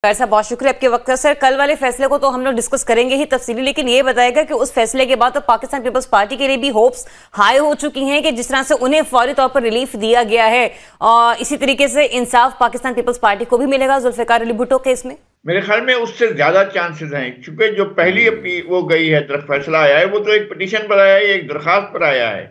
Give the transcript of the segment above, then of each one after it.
ऐसा बहुत शुक्रिया आपके वक्त का। सर, कल वाले फैसले को तो हम लोग डिस्कस करेंगे ही तफसीली, लेकिन ये बताएगा कि उस फैसले के बाद तो पाकिस्तान पीपल्स पार्टी के लिए भी होप्स हाई हो चुकी हैं कि जिस तरह से उन्हें फौरी तौर पर रिलीफ दिया गया है, और इसी तरीके से इंसाफ पाकिस्तान पीपल्स पार्टी को भी मिलेगा जुल्फिकार अली भुट्टो केस में। मेरे ख्याल में उससे ज्यादा चांसेस हैं, क्योंकि जो पहली वो गई है फैसला आया है वो तो एक पिटीशन पर आया है, एक दरखास्त पर आया है।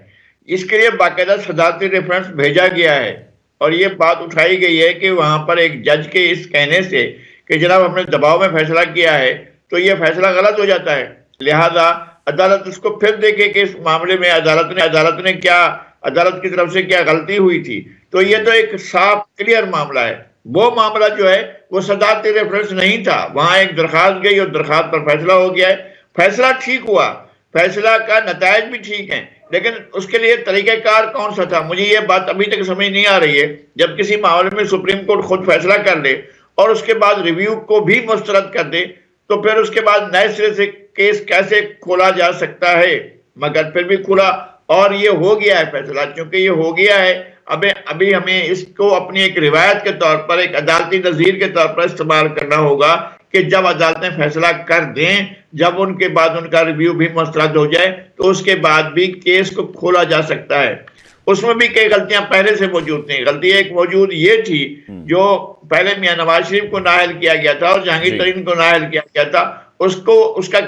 इसके लिए बाकायदा सदारती रेफरेंस भेजा गया है और ये बात उठाई गई है कि वहां पर एक जज के इस कहने से कि जनाब हमने दबाव में फैसला किया है तो ये फैसला गलत हो जाता है, लिहाजा अदालत उसको फिर देखे कि इस मामले में अदालत ने क्या, अदालत की तरफ से क्या गलती हुई थी। तो ये तो एक साफ क्लियर मामला है। वो मामला जो है वो सदारती रेफरेंस नहीं था, वहां एक दरखास्त गई और दरखास्त पर फैसला हो गया है। फैसला ठीक हुआ, फैसला का नतायज भी ठीक है, लेकिन उसके लिए तरीक़ेकार कौन सा था, मुझे ये बात अभी तक समझ नहीं आ रही है। जब किसी मामले में सुप्रीम कोर्ट खुद फैसला कर ले और उसके बाद रिव्यू को भी मुस्तरद कर दे तो फिर उसके बाद नए सिरे से केस कैसे खोला जा सकता है। मगर फिर भी खुला और ये हो गया है फैसला। क्योंकि ये हो गया है, अभी हमें इसको अपनी एक रिवायत के तौर पर, एक अदालती नज़ीर के तौर पर इस्तेमाल करना होगा कि जब अदालतें फैसला कर दें, जब उनके बाद उनका रिव्यू भी मुस्तरद हो जाए तो उसके बाद भी केस को खोला जा सकता है। उसमें भी कई गलतियां पहले से मौजूद थी। गलती एक मौजूद ये थी जो पहले मियां नवाज शरीफ को नाअहल किया गया था और जहांगीर तरीन को नाअहल किया गया था, उसका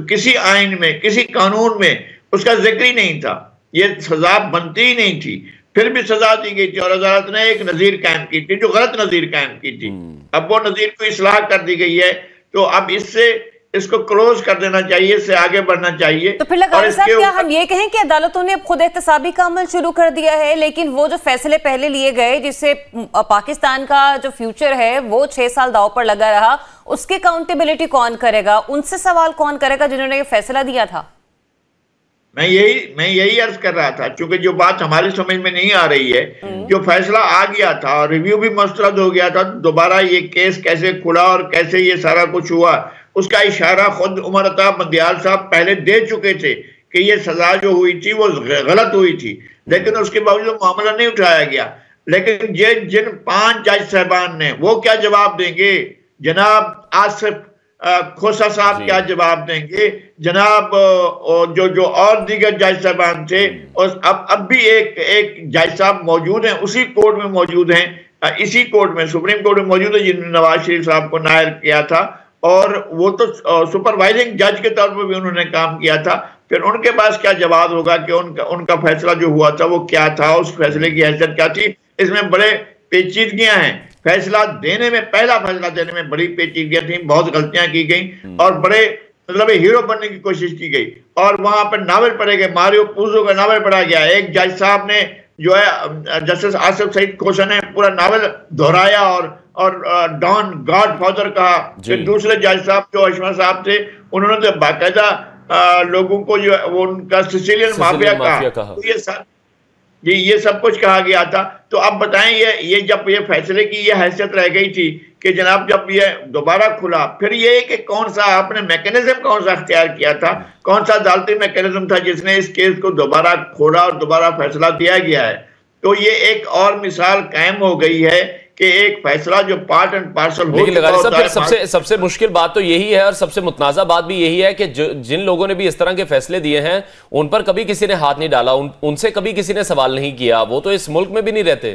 किसी आइन में, किसी कानून में उसका जिक्र ही नहीं था। ये सजा बनती ही नहीं थी, फिर भी सजा दी गई थी और अदालत ने एक नजीर कायम की थी जो गलत नजीर कायम की थी। अब वो नजीर को इस्लाह कर दी गई है, तो अब इसको क्लोज कर देना चाहिए, इससे आगे बढ़ना चाहिए। तो फिर लगातार साहब क्या हम ये कहें कि अदालतों ने अब खुद एहतसाबी का अमल शुरू कर दिया है, लेकिन वो जो फैसले पहले लिए गए जिससे पाकिस्तान का जो फ्यूचर है वो 6 साल दांव पर लगा रहा, उसकी अकाउंटेबिलिटी कौन करेगा, उनसे सवाल कौन करेगा जिन्होंने ये फैसला दिया था? मैं यही अर्ज कर रहा था, क्योंकि जो बात हमारी समझ में नहीं आ रही है, जो फैसला आ गया था और रिव्यू भी मुस्तरद हो गया था, दोबारा ये केस कैसे खुला और कैसे ये सारा कुछ हुआ, उसका इशारा खुद उमर अता बंदियाल साहब पहले दे चुके थे कि ये सजा जो हुई थी वो गलत हुई थी, लेकिन उसके बावजूद मामला नहीं उठाया गया। लेकिन ये जिन 5 जज साहबान ने, वो क्या जवाब देंगे? जनाब आसिफ खोसा साहब क्या जवाब देंगे? जनाब जो और दीगर जज साहबान थे, और अब भी एक जज साहब मौजूद हैं, उसी कोर्ट में मौजूद हैं, इसी कोर्ट में, सुप्रीम कोर्ट में मौजूद है, जिन्होंने नवाज शरीफ साहब को नाअहल किया था और वो तो सुपरवाइजिंग जज के तौर पर भी उन्होंने काम किया था। फिर उनके पास क्या जवाब होगा कि उनका फैसला जो हुआ था वो क्या था, उस फैसले की हैसियत क्या थी? इसमें बड़े पेचीदगियां हैं। पहला फैसला देने में बड़ी पेचीदगियां थी, बहुत गलतियां की गई और बड़े मतलब हीरो बनने की कोशिश की गई। और वहां पर नावल पढ़े गए, मारियो पुजो का नावल पढ़ा गया। एक जज साहब ने जो है जस्टिस आसिफ सईद खोसा ने पूरा नावल दोहराया और डॉन गॉडफादर कहा। फिर दूसरे जज साहब जो अशमा साहब थे, उन्होंने तो बाकायदा लोगों को जो वो उनका सिसिलियन माफिया कहा। तो ये सब कुछ कहा गया था। तो अब बताएं, ये जब ये फैसले की ये हैसियत रह गई थी कि जनाब जब ये दोबारा खुला, फिर ये कि कौन सा आपने मैकेनिज्म कौन सा अख्तियार किया था, कौन सा अदालती मैकेनिज्म था जिसने इस केस को दोबारा खोला और दोबारा फैसला दिया गया है। तो ये एक और मिसाल कायम हो गई है कि एक फैसला जो पार्ट एंड पार्सल हो। लेकिन लगातार साहब फिर सबसे मुश्किल बात तो यही है और सबसे मुतनाज़ा बात भी यही है कि जिन लोगों ने भी इस तरह के फैसले दिए हैं उन पर कभी किसी ने हाथ नहीं डाला, उनसे कभी किसी ने सवाल नहीं किया, वो तो इस मुल्क में भी नहीं रहते।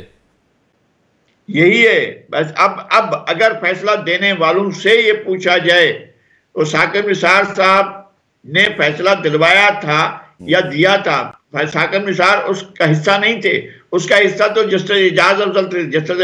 यही है बस। अब अगर फैसला देने वालों से ये पूछा जाए तो साकिब निसार साहब ने फैसला दिलवाया था या दिया था? साकिब निसार उसका हिस्सा नहीं थे, उसका हिस्सा तो जस्टिस एजाज अफजल थे, जस्टिस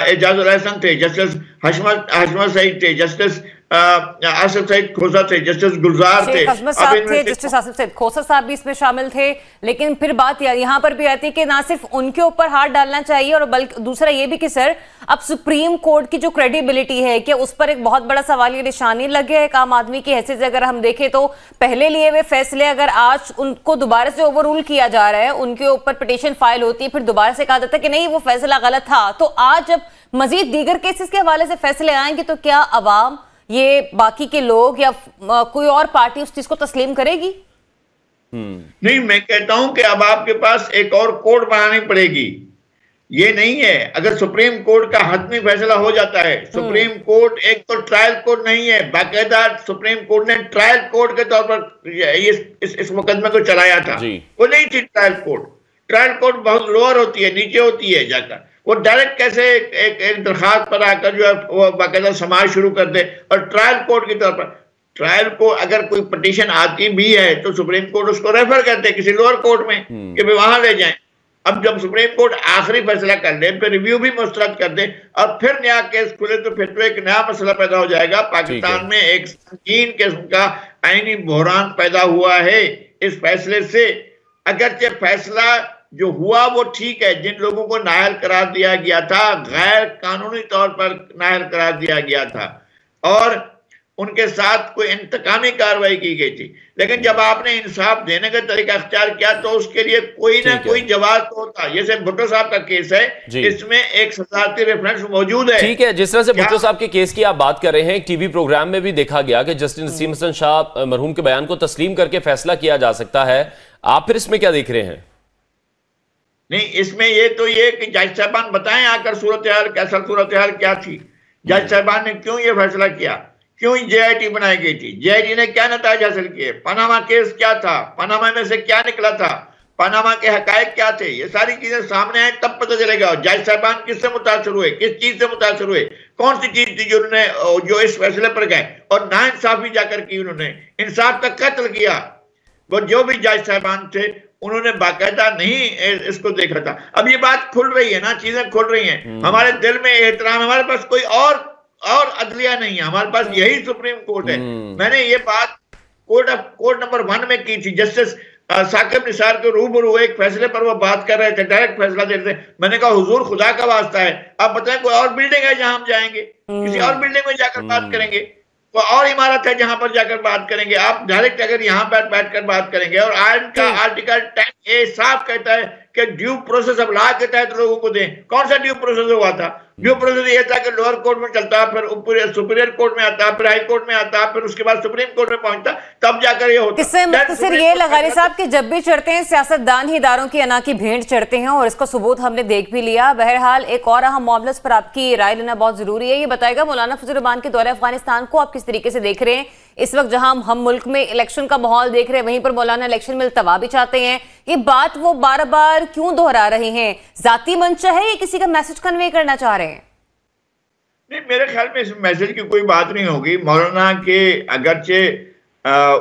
एजाजुल एहसन थे, जस्टिस हशमत सईद थे, जस्टिस आसिफ सईद खोसा थे, जस्टिस गुलजार थे, जस्टिस आसिफ सईद खोसा साहब भी इसमें शामिल थे। लेकिन फिर बात यहाँ पर भी आती है कि ना सिर्फ उनके ऊपर हाथ डालना चाहिए और बल्कि दूसरा ये भी कि सर अब सुप्रीम कोर्ट की जो क्रेडिबिलिटी है कि उस पर एक बहुत बड़ा सवाल ये निशानी लगे है। एक आम आदमी की हैसियत से अगर हम देखें तो पहले लिए हुए फैसले अगर आज उनको दोबारा से ओवररूल किया जा रहा है, उनके ऊपर पिटीशन फाइल होती है, फिर दोबारा से कहा जाता है कि नहीं वो फैसला गलत था, तो आज जब मजीद दीगर केसेस के हवाले से फैसले आएंगे तो क्या अवाम, ये बाकी के लोग या कोई और पार्टी उस चीज को तस्लीम करेगी? नहीं, मैं कहता हूं कि अब आपके पास एक और कोड बनानी पड़ेगी। ये नहीं है। अगर सुप्रीम कोर्ट का हतमी फैसला हो जाता है, सुप्रीम कोर्ट एक तो ट्रायल कोर्ट नहीं है, बाकायदा सुप्रीम कोर्ट ने ट्रायल कोर्ट के तौर पर इस मुकदमे को चलाया था। वो नहीं थी ट्रायल कोर्ट। ट्रायल कोर्ट बहुत लोअर होती है, नीचे होती है जाकर। वो डायरेक्ट कैसे एक दरखास्त पर आकर जो है वो बाकायदा समाज शुरू कर दे, और ट्रायल कोर्ट के तौर पर ट्रायल को अगर कोई पिटीशन आती भी है तो सुप्रीम कोर्ट उसको रेफर करते हैं किसी लोअर कोर्ट में कि भाई वहां ले जाएं। अब जब सुप्रीम कोर्ट आखिरी फैसला कर ले, फिर रिव्यू भी मुस्तरद कर दे और फिर नया केस खुले, तो फिर तो एक नया मसला पैदा हो जाएगा। पाकिस्तान में एक संगीन किस्म का आईनी बहरान पैदा हुआ है इस फैसले से। अगरचे फैसला जो हुआ वो ठीक है, जिन लोगों को नाअहल करार दिया गया था, गैर कानूनी तौर पर नाअहल करार दिया गया था और उनके साथ कोई इंतकामी कार्रवाई की गई थी, लेकिन जब आपने इंसाफ देने का तरीका अख्तियार किया तो उसके लिए कोई ना कोई जवाब तो होता। जैसे भुट्टो साहब का केस है, इसमें एक सजाती रेफरेंस मौजूद है। ठीक है, जिस तरह से भुट्टो साहब के केस की आप बात कर रहे हैं, एक टीवी प्रोग्राम में भी देखा गया कि जस्टिस नसीम हसन शाह मरहूम के बयान को तस्लीम करके फैसला किया जा सकता है। आप फिर इसमें क्या देख रहे हैं? नहीं, इसमें ये कि जज साहबान बताएं आकर सूरत हाल क्या थी। जज साहबान ने क्यों ये फैसला किया, क्यों जेआईटी बनाई गई थी, जेआईटी ने क्या नतीजे हासिल किए, पनामा केस क्या था, पनामा में से क्या निकला था, पनामा के हकायक क्या थे, ये सारी चीजें सामने आए तब पता चलेगा। जज साहबान किससे मुतासर हुए, किस चीज से मुतासर हुए, कौन सी चीज थी जो इस फैसले पर गए, और नाइंसाफी जाकर की, उन्होंने इंसाफ का कत्ल किया। वो जो भी जज साहबान थे उन्होंने बाकायदा नहीं इसको देखा था। अब ये बात खुल रही है ना, चीजें खुल रही हैं, हमारे दिल में एहतराम, हमारे पास कोई और अदलिया नहीं है, हमारे पास यही सुप्रीम कोर्ट है। मैंने ये बात कोर्ट नंबर 1 में की थी। जस्टिस साकिब निसार के रूबरू एक फैसले पर वो बात कर रहे थे, डायरेक्ट फैसला दे रहे थे। मैंने कहा हुजूर खुदा का वास्ता है, आप बताएं कोई और बिल्डिंग है जहां हम जाएंगे, किसी और बिल्डिंग में जाकर बात करेंगे, कोई और इमारत है जहां पर जाकर बात करेंगे। आप डायरेक्ट अगर यहाँ पर बैठकर बात करेंगे, और आयन का आर्टिकल 10A साफ कहता है कि ड्यू प्रोसेस अब लॉ के तहत लोगों को दें। कौन सा ड्यू प्रोसेस हुआ था? ड्यू प्रोसेस ये था कि लोअर कोर्ट में चलता, फिर ऊपर सुपीरियर कोर्ट में आता, फिर हाई कोर्ट में आता, फिर उसके बाद सुप्रीम कोर्ट में पहुंचता, तब जाकर ये होता। इससे मुख्तसर ये लगारी साहब कि जब भी चढ़ते हैं सियासतदान ही इदारों की अना की भेंट चढ़ते हैं, और इसका सबूत हमने देख भी लिया। बहरहाल एक और अहम मामले पर आपकी राय लेना बहुत जरूरी है। ये बताएगा मौलाना फजल रहमान के दौरे अफगानिस्तान को आप किस तरीके से देख रहे हैं? इस वक्त जहां हम मुल्क में इलेक्शन का माहौल देख रहे हैं, वहीं पर मौलाना इलेक्शन में इल्तवा भी चाहते हैं। ये बात वो बार बार क्यों दोहरा रहे हैं? जाती मंशा है या किसी का मैसेज कन्वे करना चाह रहे हैं? नहीं, मेरे ख्याल में इस मैसेज की कोई बात नहीं होगी। मौलाना के अगरचे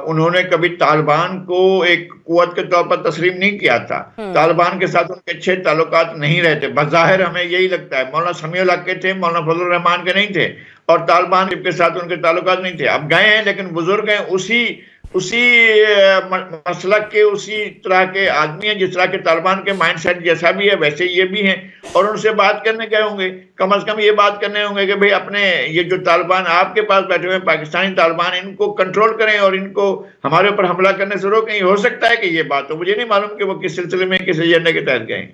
उन्होंने कभी तालिबान को एक कुव्वत के तौर पर तस्लीम नहीं किया था, तालिबान के साथ उनके अच्छे ताल्लुकात नहीं रहते, बज़ाहिर हमें यही लगता है। मौलाना समीउल हक के थे, मौलाना फजल रहमान के नहीं थे, और तालिबान के साथ उनके ताल्लुकात नहीं थे। अब गए हैं, लेकिन बुजुर्ग हैं, उसी मसलक के, उसी तरह के आदमी हैं जिस तरह के तालिबान के माइंडसेट जैसा भी है वैसे ये भी हैं, और उनसे बात करने गए होंगे। कम से कम ये बात करने होंगे कि भाई अपने ये जो तालिबान आपके पास बैठे हुए पाकिस्तानी तालिबान, इनको कंट्रोल करें और इनको हमारे ऊपर हमला करने से रोकें। हो सकता है कि ये बात हो, मुझे नहीं मालूम कि वो किस सिलसिले में किस एजेंडे के तहत गए।